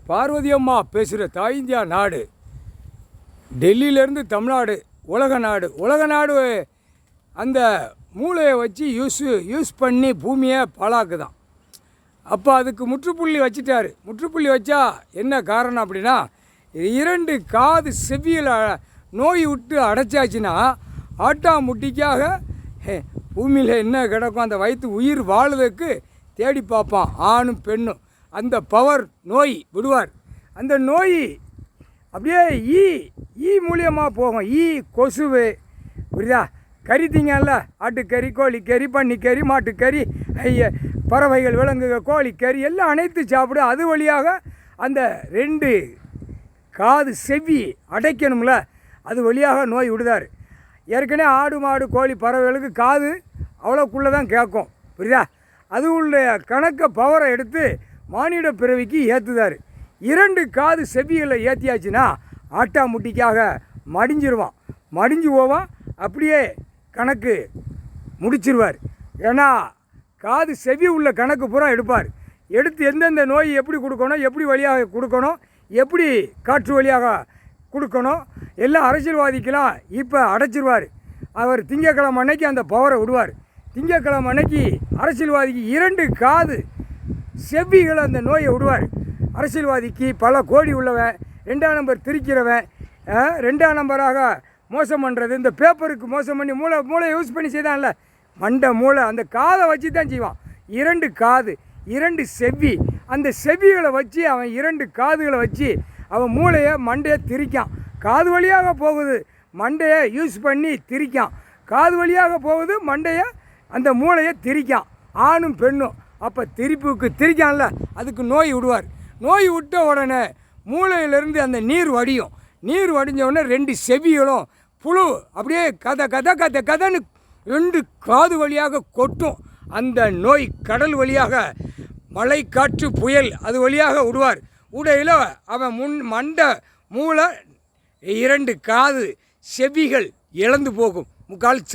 பார்வதி அம்மா பேசுகிற தாய் இந்தியா நாடு, டெல்லியிலேருந்து தமிழ்நாடு, உலக நாடு அந்த மூளையை வச்சு யூஸ் பண்ணி பூமியை பாழாக்குதான். அப்போ அதுக்கு முற்றுப்புள்ளி வச்சிட்டாரு. முற்றுப்புள்ளி வச்சா என்ன காரணம் அப்படின்னா, 2 காது செவியில் நோய் விட்டு அடைச்சாச்சுன்னா ஆட்டாமுட்டிக்காக பூமியில் என்ன கிடக்கும் அந்த வயிற்று உயிர் வாழுறதுக்கு தேடி பார்ப்பான் ஆணும் பெண்ணும். அந்த பவர் நோய் விடுவார். அந்த நோய் அப்படியே ஈ மூலியமாக போகும். கொசுவு, புரியுதா? கறி திங்கல்ல, ஆட்டுக்கறி, கோழிக்கறி, பன்னிக்கறி, மாட்டுக்கறி, பறவைகள், விலங்குகள், கோழிக்கறி எல்லாம் அனைத்து சாப்பிடும். அது வழியாக அந்த 2 காது செவி அடைக்கணும்ல, அது வழியாக நோய் விடுதார். ஏற்கனவே ஆடு, மாடு, கோழி, பறவைகளுக்கு காது அவ்வளோக்குள்ளே தான் கேட்கும், புரியுதா? அது உள்ள கணக்க பவரை எடுத்து மானிட பிறவிக்கு ஏற்றுதார். 2 காது செவிகளை ஏற்றியாச்சுன்னா ஆட்டாமுட்டிக்காக மடிஞ்சிருவான். மடிஞ்சு போவான், அப்படியே கணக்கு முடிச்சிருவார். ஏன்னா காது செவி உள்ள கணக்கு பூரா எடுப்பார். எடுத்து எந்தெந்த நோய் எப்படி கொடுக்கணும், எப்படி வழியாக கொடுக்கணும், எப்படி காற்று வழியாக கொடுக்கணும், எல்லாம் அரசியல்வாதிக்கெல்லாம் இப்போ அடைச்சிருவார். அவர் திங்கக்கிழமை அன்னைக்கு அந்த பவரை விடுவார். திங்கக்கிழமை அன்னைக்கு அரசியல்வாதிக்கு 2 காது செவ்விகளை அந்த நோயை விடுவார். அரசியல்வாதிக்கு பல கோடி உள்ளவன், 2ஆம் நம்பர் திரிக்கிறவன், 2ஆம் நம்பராக மோசம் பண்ணுறது, இந்த பேப்பருக்கு மோசம் பண்ணி மூளை யூஸ் பண்ணி செய்தான்ல, மூளை அந்த காதை வச்சு தான் செய்வான். 2 காது, 2 செவ்வி, அந்த செவ்விகளை வச்சு அவன் 2 காதுகளை வச்சு அவன் மண்டையை திரிக்கான். காது வழியாக போகுது, மண்டையை யூஸ் பண்ணி திரிக்கான். காது வழியாக போகுது, மண்டையை அந்த மூளையை திரிக்கான், ஆணும் பெண்ணும். அப்போ திரிக்கான்ல, அதுக்கு நோய் விடுவார். நோய் விட்ட உடனே மூளையிலேருந்து அந்த நீர் வடியும். நீர் வடிஞ்ச உடனே 2 செவிகளும் புழு அப்படியே கதன்னு 2 காது வழியாக கொட்டும். அந்த நோய் கடல் வழியாக மழை, காற்று, புயல் அது வழியாக விடுவார். உடையில் அவன் மூளை 2 காது செவிகள் இழந்து போகும். முக்கால்